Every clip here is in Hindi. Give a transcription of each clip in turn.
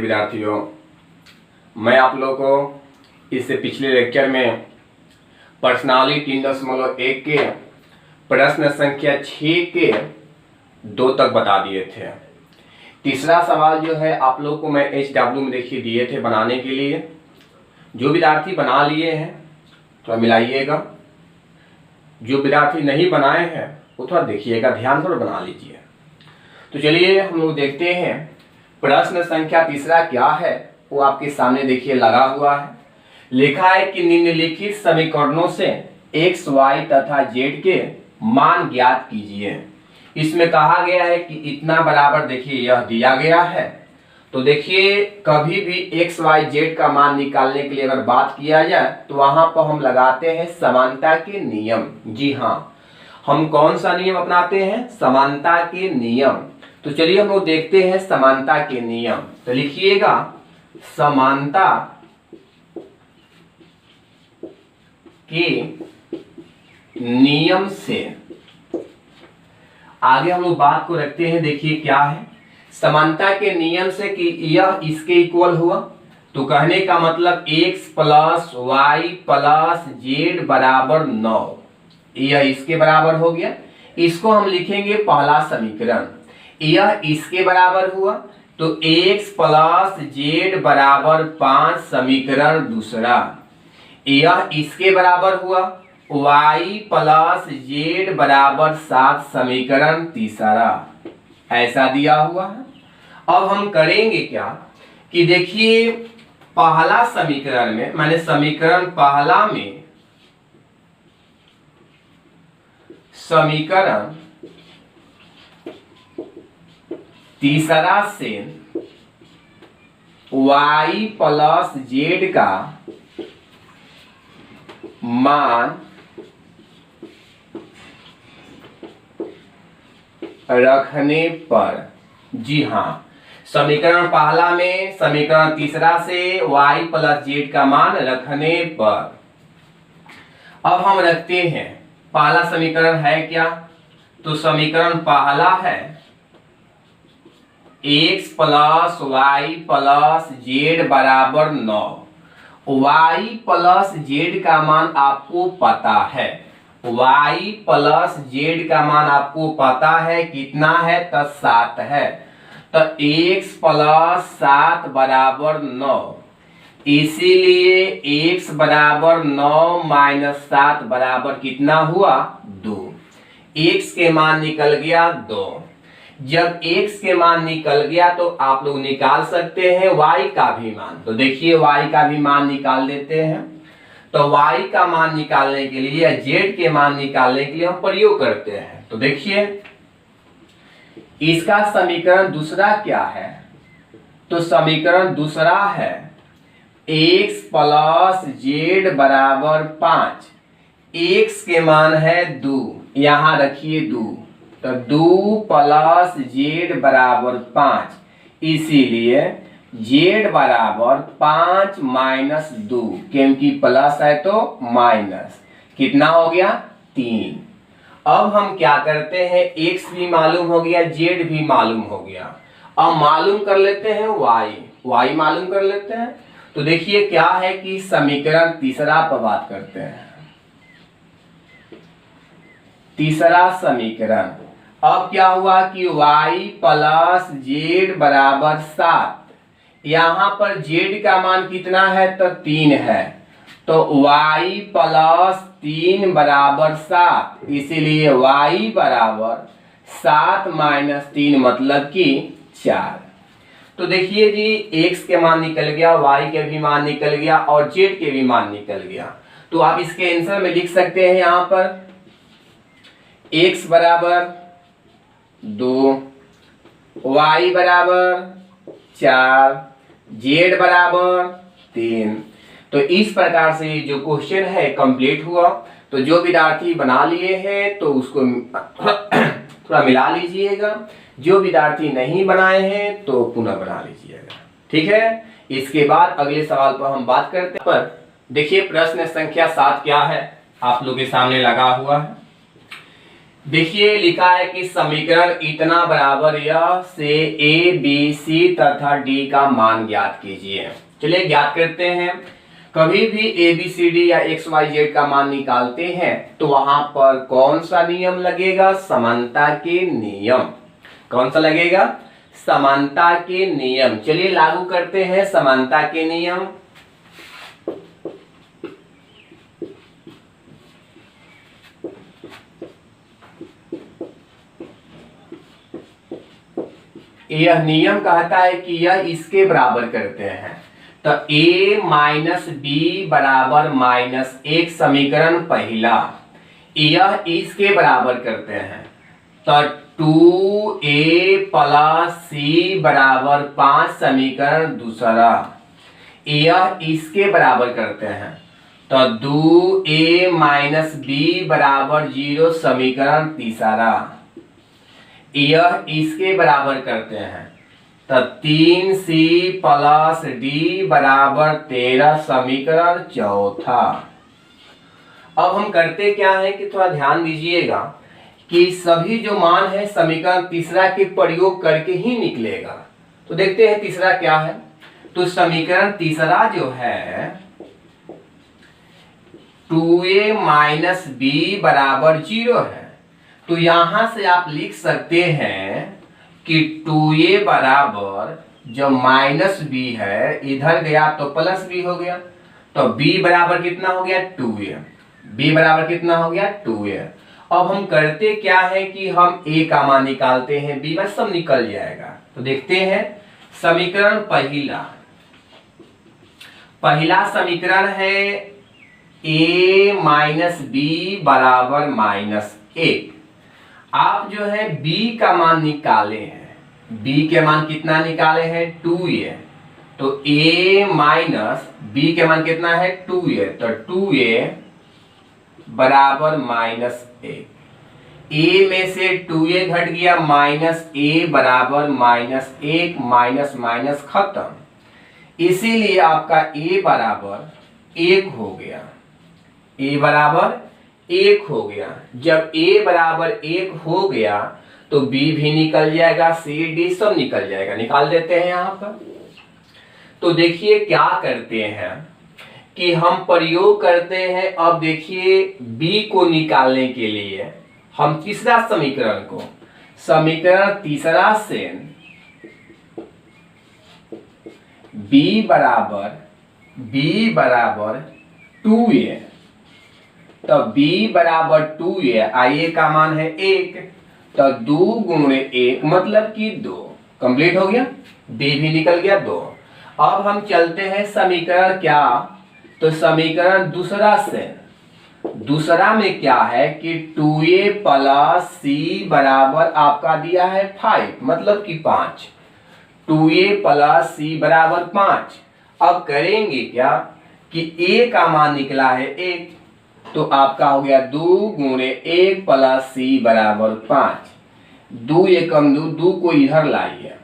विद्यार्थियों, मैं आप लोगों को इससे पिछले लेक्चर में पर्सनालिटी 3.1 के प्रश्न संख्या 6 के 2 तक बता दिए थे। तीसरा सवाल जो है आप लोगों को मैं HW में देखिए दिए थे बनाने के लिए। जो विद्यार्थी बना लिए हैं थोड़ा मिलाइएगा, जो विद्यार्थी नहीं बनाए हैं वो थोड़ा देखिएगा, ध्यान से बना लीजिए। तो चलिए हम लोग देखते हैं प्रश्न संख्या तीसरा क्या है, वो आपके सामने देखिए लगा हुआ है। लिखा है कि निम्नलिखित समीकरणों से x, y तथा z के मान ज्ञात कीजिए। इसमें कहा गया है कि इतना बराबर देखिए यह दिया गया है। तो देखिए कभी भी x, y, z का मान निकालने के लिए अगर बात किया जाए तो वहां पर हम लगाते हैं समानता के नियम। जी हाँ, हम कौन सा नियम अपनाते हैं? समानता के नियम। तो चलिए हम लोग देखते हैं समानता के नियम। तो लिखिएगा समानता के नियम से आगे हम लोग बात को रखते हैं। देखिए क्या है समानता के नियम से कि यह इसके इक्वल हुआ, तो कहने का मतलब x plus y plus z बराबर 9, यह इसके बराबर हो गया। इसको हम लिखेंगे पहला समीकरण। यह इसके बराबर हुआ तो x प्लस जेड बराबर 5 समीकरण दूसरा। यह इसके बराबर हुआ y प्लस जेड बराबर 7 समीकरण तीसरा। ऐसा दिया हुआ है। अब हम करेंगे क्या कि देखिए पहला समीकरण में मैंने समीकरण पहला में समीकरण तीसरा से y प्लस जेड का मान रखने पर, जी हाँ, समीकरण पहला में समीकरण तीसरा से y प्लस जेड का मान रखने पर अब हम रखते हैं पहला समीकरण है क्या? तो समीकरण पहला है x plus y plus z बराबर 9। y प्लस जेड का मान आपको पता है, y प्लस जेड का मान आपको पता है कितना है? तो 7 है। तो x प्लस 7 बराबर 9, इसीलिए x बराबर 9 माइनस 7 बराबर कितना हुआ? 2। x के मान निकल गया 2। जब x के मान निकल गया तो आप लोग निकाल सकते हैं y का भी मान। तो देखिए y का भी मान निकाल देते हैं। तो y का मान निकालने के लिए या z के मान निकालने के लिए हम प्रयोग करते हैं। तो देखिए इसका समीकरण दूसरा क्या है? तो समीकरण दूसरा है x प्लस जेड बराबर 5। x के मान है 2, यहां रखिए 2। तो 2 प्लस जेड बराबर 5, इसीलिए जेड बराबर 5 माइनस 2, क्योंकि प्लस है तो माइनस, कितना हो गया? 3। अब हम क्या करते हैं, x भी मालूम हो गया, z भी मालूम हो गया। अब मालूम कर लेते हैं y मालूम कर लेते हैं। तो देखिए क्या है कि समीकरण तीसरा पर बात करते हैं। तीसरा समीकरण अब क्या हुआ कि y प्लस जेड बराबर 7। यहां पर z का मान कितना है? तो 3 है। तो y प्लस 3 बराबर 7, इसीलिए y बराबर 7 माइनस 3 मतलब कि 4। तो देखिए जी x के मान निकल गया, y के भी मान निकल गया और z के भी मान निकल गया। तो आप इसके आंसर में लिख सकते हैं यहां पर x बराबर 2, y बराबर 4, z बराबर 3। तो इस प्रकार से जो क्वेश्चन है कंप्लीट हुआ। तो जो विद्यार्थी बना लिए हैं तो उसको थोड़ा मिला लीजिएगा, जो विद्यार्थी नहीं बनाए हैं तो पुनः बना लीजिएगा। ठीक है, इसके बाद अगले सवाल पर हम बात करते हैं। पर देखिए प्रश्न संख्या 7 क्या है, आप लोग के सामने लगा हुआ है। देखिए लिखा है कि समीकरण इतना बराबर यह से ए बी सी तथा डी का मान ज्ञात कीजिए। चलिए ज्ञात करते हैं। कभी भी ए बी सी डी या एक्स वाई जेड का मान निकालते हैं तो वहां पर कौन सा नियम लगेगा? समानता के नियम। कौन सा लगेगा? समानता के नियम। चलिए लागू करते हैं समानता के नियम। यह नियम कहता है कि यह इसके बराबर करते हैं। तो a माइनस बी बराबर माइनस एक समीकरण पहला, यह इसके बराबर करते हैं। तो 2a प्लस सी बराबर 5 समीकरण दूसरा, यह इसके बराबर करते हैं। तो 2a माइनस बी बराबर 0 समीकरण तीसरा, यह इसके बराबर करते हैं। तो 3c प्लस डी बराबर 13 समीकरण चौथा। अब हम करते क्या है कि थोड़ा ध्यान दीजिएगा कि सभी जो मान है समीकरण तीसरा के प्रयोग करके ही निकलेगा। तो देखते हैं तीसरा क्या है। तो समीकरण तीसरा जो है 2a माइनस बी बराबर 0 है। तो यहां से आप लिख सकते हैं कि 2a बराबर जो माइनस बी है इधर गया तो प्लस बी हो गया। तो b बराबर कितना हो गया? 2a। b बराबर कितना हो गया? 2a। अब हम करते क्या है कि हम a का मान निकालते हैं, b बस सब निकल जाएगा। तो देखते हैं समीकरण पहला समीकरण है a माइनस बी बराबर माइनस 1। आप जो है b का मान निकाले हैं। b के मान कितना निकाले हैं? 2a। तो a माइनस b के मान कितना है? 2a। तो 2a बराबर माइनस 1। a में से 2a घट गया, माइनस a बराबर माइनस 1, माइनस माइनस खत्म। इसीलिए आपका a बराबर 1 हो गया। a बराबर 1 हो गया। जब a बराबर 1 हो गया तो b भी निकल जाएगा, c d सब निकल जाएगा। निकाल देते हैं यहां पर। तो देखिए क्या करते हैं कि हम प्रयोग करते हैं। अब देखिए b को निकालने के लिए हम तीसरा समीकरण को, समीकरण तीसरा से b बराबर 2a। तो b बराबर 2a, आइए का मान है 1। तो 2 गुणे 1 मतलब कि 2। कंप्लीट हो गया, b भी निकल गया 2। अब हम चलते हैं समीकरण क्या? तो समीकरण दूसरा से, दूसरा में क्या है कि 2a प्लस सी बराबर आपका दिया है 5 मतलब कि 5। 2a प्लस सी बराबर 5। अब करेंगे क्या कि a का मान निकला है 1। तो आपका हो गया 2 गुणे 1 प्लस सी बराबर 5। 2 एकम 2, 2 को इधर लाइए।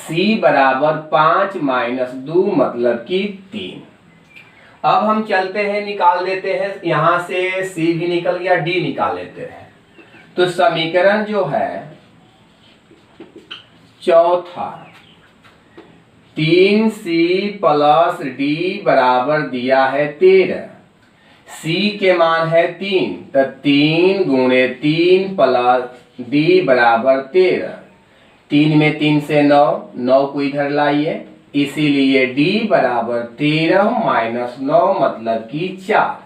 c बराबर 5 माइनस 2 मतलब कि 3। अब हम चलते हैं, निकाल देते हैं यहां से, c भी निकल गया, d निकाल लेते हैं। तो समीकरण जो है चौथा, 3c प्लस d बराबर दिया है 13। c के मान है 3। तो 3 गुणे 3 प्लस d बराबर 13। 3 में 3 से 9, 9 को इधर लाइए। इसीलिए d बराबर 13 माइनस 9 मतलब कि 4।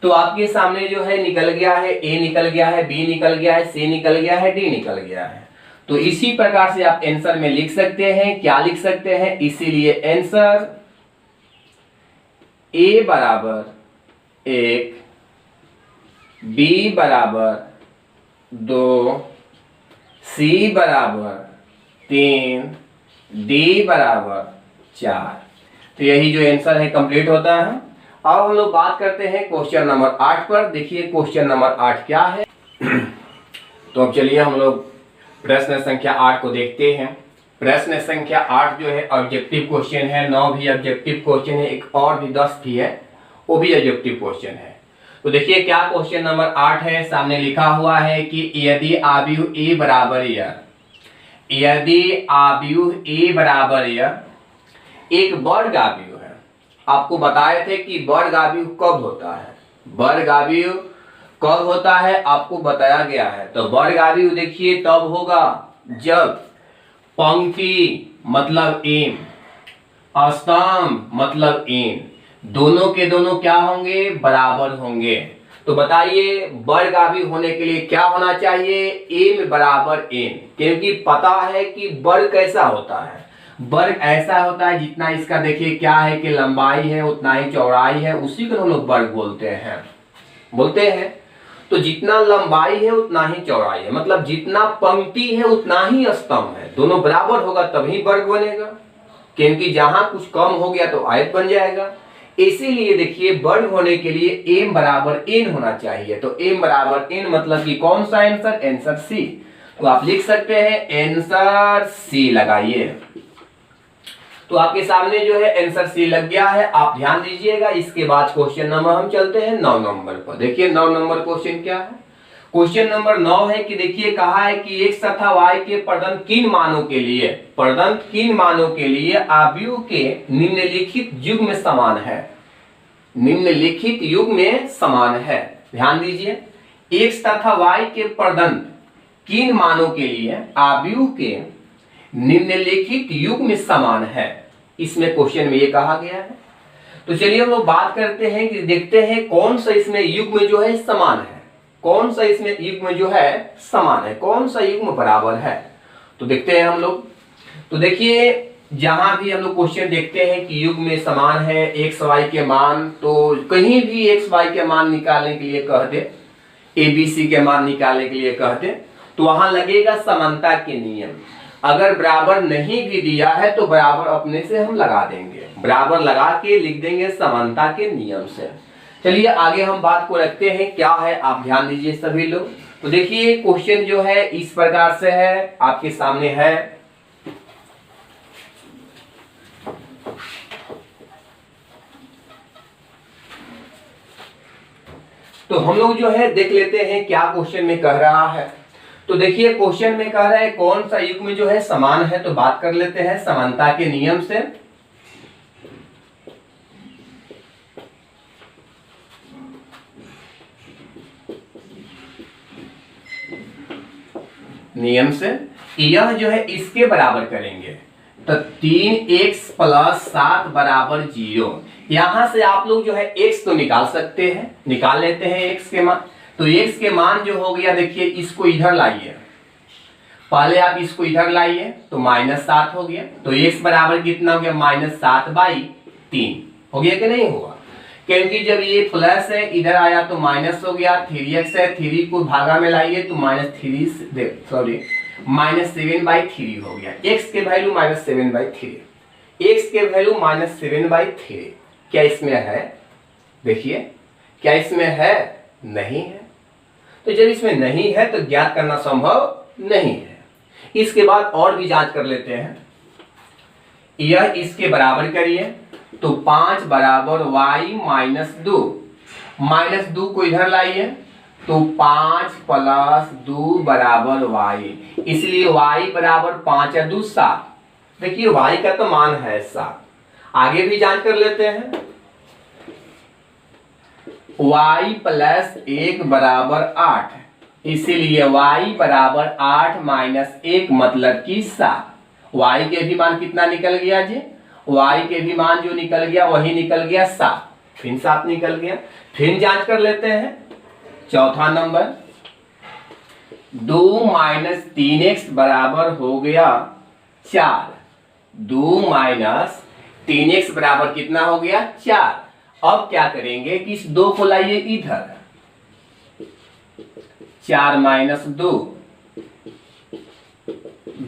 तो आपके सामने जो है निकल गया है, a निकल गया है, b निकल गया है, c निकल गया है, d निकल गया है। तो इसी प्रकार से आप आंसर में लिख सकते हैं। क्या लिख सकते हैं? इसीलिए आंसर a बराबर 1, b बराबर 2, c बराबर 3, d बराबर 4। तो यही जो आंसर है कंप्लीट होता है। अब हम लोग बात करते हैं क्वेश्चन नंबर 8 पर। देखिए क्वेश्चन नंबर 8 क्या है। तो अब चलिए हम लोग प्रश्न संख्या 8 को देखते हैं। प्रश्न संख्या 8 जो है ऑब्जेक्टिव क्वेश्चन है। 9 भी ऑब्जेक्टिव क्वेश्चन है, एक और भी 10 भी है, वो भी ऑब्जेक्टिव क्वेश्चन है। तो देखिए क्या क्वेश्चन नंबर 8 है, सामने लिखा हुआ है कि यदि आव्यूह ए बराबर यदि आव्यूह ए बराबर एक वर्ग आव्यूह है। आपको बताए थे कि वर्ग आव्यूह कब होता है, वर्ग आव्यूह कब होता है आपको बताया गया है। तो वर्ग आव्यूह देखिए तब होगा जब पंक्ति मतलब एम, स्तंभ मतलब एन, दोनों के दोनों क्या होंगे, बराबर होंगे। तो बताइए वर्ग आव्यूह होने के लिए क्या होना चाहिए, एम बराबर एन, क्योंकि पता है कि वर्ग कैसा होता है, वर्ग ऐसा होता है जितना इसका देखिए क्या है कि लंबाई है उतना ही चौड़ाई है, उसी को हम लोग वर्ग बोलते हैं। तो जितना लंबाई है उतना ही चौड़ाई है, मतलब जितना पंक्ति है उतना ही स्तंभ है, दोनों बराबर होगा तभी वर्ग बनेगा, क्योंकि जहां कुछ कम हो गया तो आयत बन जाएगा। इसीलिए देखिए वर्ग होने के लिए m बराबर n होना चाहिए। तो m बराबर n मतलब कि कौन सा आंसर, आंसर सी। तो आप लिख सकते हैं आंसर सी लगाइए। तो आपके सामने जो है आंसर सी लग गया है, आप ध्यान दीजिएगा। इसके बाद क्वेश्चन नंबर हम चलते हैं 9 नंबर पर। देखिए 9 नंबर क्वेश्चन क्या है, क्वेश्चन नंबर 9 है कि देखिए कहा है कि x तथा y के पदंत किन मानों के लिए आव्यूह के निम्नलिखित युग्म में समान है, निम्नलिखित युग्म में समान है। ध्यान दीजिए x तथा y के पदंत किन मानों के लिए आव्यूह के निम्नलिखित युग्म में समान है, इसमें क्वेश्चन में ये कहा गया है। तो चलिए हम लोग बात करते हैं कि देखते हैं कौन सा इसमें युग्म जो है समान है, कौन सा इसमें युग्म जो है समान है, कौन सा युग्म बराबर है। तो देखते हैं हम लोग। तो देखिए जहां भी हम लोग क्वेश्चन देखते हैं कि युग्म में समान है एक्स वाई के मान, तो कहीं भी एक्स वाई के मान निकालने के लिए कह दे, ए बी सी के मान निकालने के लिए कह दे, तो वहां लगेगा समानता के नियम। अगर बराबर नहीं भी दिया है तो बराबर अपने से हम लगा देंगे, बराबर लगा के लिख देंगे समानता के नियम से। चलिए आगे हम बात को रखते हैं, क्या है आप ध्यान दीजिए सभी लोग। तो देखिए क्वेश्चन जो है इस प्रकार से है, आपके सामने है। तो हम लोग जो है देख लेते हैं क्या क्वेश्चन में कह रहा है। तो देखिए क्वेश्चन में कह रहा है कौन सा युग्म जो है समान है, तो बात कर लेते हैं समानता के नियम से। नियम से यह जो है इसके बराबर करेंगे, तो 3x + 7 बराबर 0। यहां से आप लोग जो है x तो निकाल सकते हैं, निकाल लेते हैं x के मान। तो x के मान जो हो गया देखिए इसको इधर लाइए, पहले आप इसको इधर लाइए तो -7 हो गया। तो x बराबर कितना हो गया, -7/3 हो गया कि नहीं हुआ, क्योंकि जब ये प्लस है इधर आया तो माइनस हो गया। 3x है, 3 को भागा में लाइए तो -7/3 हो गया। x के वैल्यू -7/3, x के वैल्यू -7/3 क्या इसमें है, देखिए क्या इसमें है, नहीं है। तो जब इसमें नहीं है तो ज्ञात करना संभव नहीं है। इसके बाद और भी जांच कर लेते हैं, यह इसके बराबर करिए तो 5 बराबर y - 2 को इधर लाइए तो 5 + 2 बराबर y, इसलिए y बराबर 5 × 2 7। देखिए y का तो मान है 7। आगे भी जांच कर लेते हैं, y + 1 बराबर 8, इसीलिए y बराबर 8 - 1 मतलब कि 7। y के भी मान कितना निकल गया जी, y के भी मान जो निकल गया वही निकल गया 7, फिर 7 निकल गया। फिर जांच कर लेते हैं चौथा नंबर, 2 - 3x बराबर हो गया 4। 2 - 3x बराबर कितना हो गया 4। अब क्या करेंगे कि इस 2 को लाइए इधर, 4 -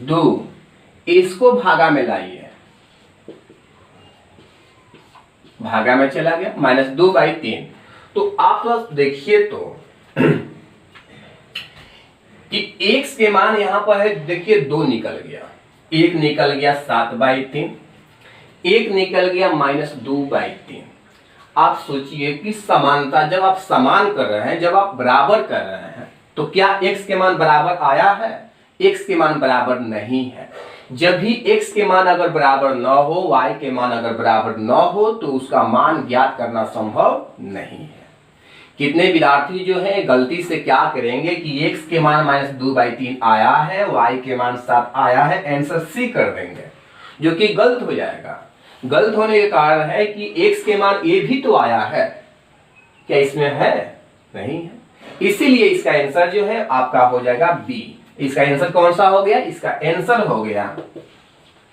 2 इसको भागा में लाइए, भागा में चला गया -2/3। तो आप बस देखिए तो कि x के मान यहां पर है, देखिए 2 निकल गया, 1 निकल गया 7/3, 1 निकल गया -2/3। आप सोचिए कि समानता, जब आप समान कर रहे हैं, जब आप बराबर कर रहे हैं, तो क्या x के मान बराबर आया है? x के मान बराबर नहीं है। जब भी x के मान अगर बराबर न हो, y के मान अगर बराबर न हो, तो उसका मान ज्ञात करना संभव नहीं है। कितने विद्यार्थी जो है गलती से क्या करेंगे कि x के मान -2/3 आया है, y के मान 7 आया है, आंसर सी कर देंगे, जो कि गलत हो जाएगा। गलत होने के कारण है कि x के मान a भी तो आया है, क्या इसमें है? नहीं है। इसीलिए इसका आंसर जो है आपका हो जाएगा बी। इसका आंसर कौन सा हो गया? इसका आंसर हो गया,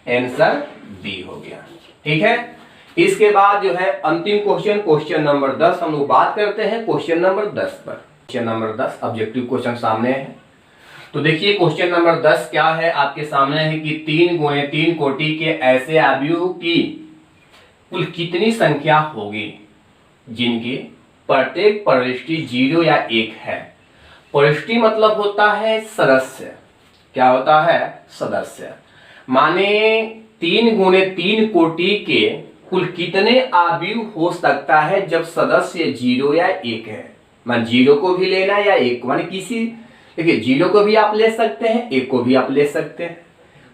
आंसर बी हो गया। ठीक है। इसके बाद जो है अंतिम क्वेश्चन, क्वेश्चन नंबर 10 हम लोग बात करते हैं क्वेश्चन नंबर 10 पर। क्वेश्चन नंबर 10 ऑब्जेक्टिव क्वेश्चन सामने है। तो देखिए क्वेश्चन नंबर 10 क्या है आपके सामने है कि 3 × 3 कोटि के ऐसे अवयव की कुल कितनी संख्या होगी जिनकी प्रत्येक प्रविष्टि 0 या 1 है। प्रविष्टि मतलब होता है सदस्य। क्या होता है? सदस्य। माने 3 × 3 कोटि के कुल कितने अवयव हो सकता है जब सदस्य 0 या 1 है। मान 0 को भी लेना या 1 को, माने किसी, देखिए 0 को भी आप ले सकते हैं, 1 को भी आप ले सकते हैं।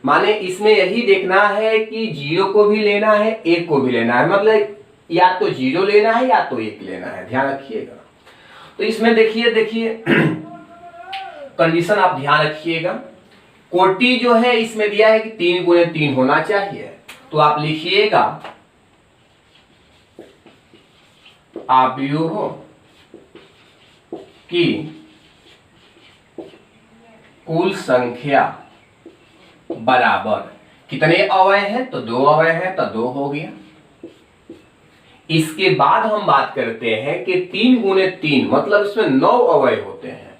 माने इसमें यही देखना है कि 0 को भी लेना है, 1 को भी लेना है, मतलब या तो 0 लेना है या तो 1 लेना है, ध्यान रखिएगा। तो इसमें देखिए कंडीशन आप ध्यान रखिएगा। कोटि जो है इसमें दिया है कि 3 × 3 होना चाहिए, तो आप लिखिएगा अवयवों की कुल संख्या बराबर, कितने अवयव हैं? तो 2 अवयव हैं, तो 2 हो गया। इसके बाद हम बात करते हैं कि 3 × 3 मतलब इसमें 9 अवयव होते हैं।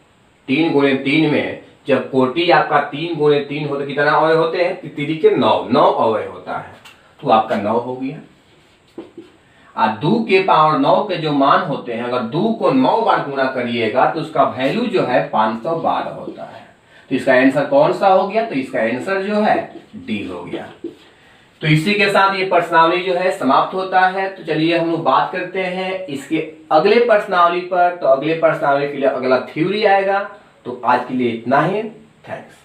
3 × 3 में जब कोटि आपका 3 × 3 होता, कितना अवयव होते हैं? 3 के 9 अवयव होता है, तो आपका 9 हो गया। 2 के पावर 9 के जो मान होते हैं, अगर 2 को 9 बार गुणा करिएगा तो उसका वैल्यू जो है 512 होता है। तो इसका आंसर कौन सा हो गया? तो इसका आंसर जो है डी हो गया। तो इसी के साथ ये प्रश्नावली जो है समाप्त होता है। तो चलिए हम लोग बात करते हैं इसके अगले प्रश्नावली पर। तो अगले प्रश्नावली के लिए अगला थ्योरी आएगा। तो आज के लिए इतना ही, थैंक्स।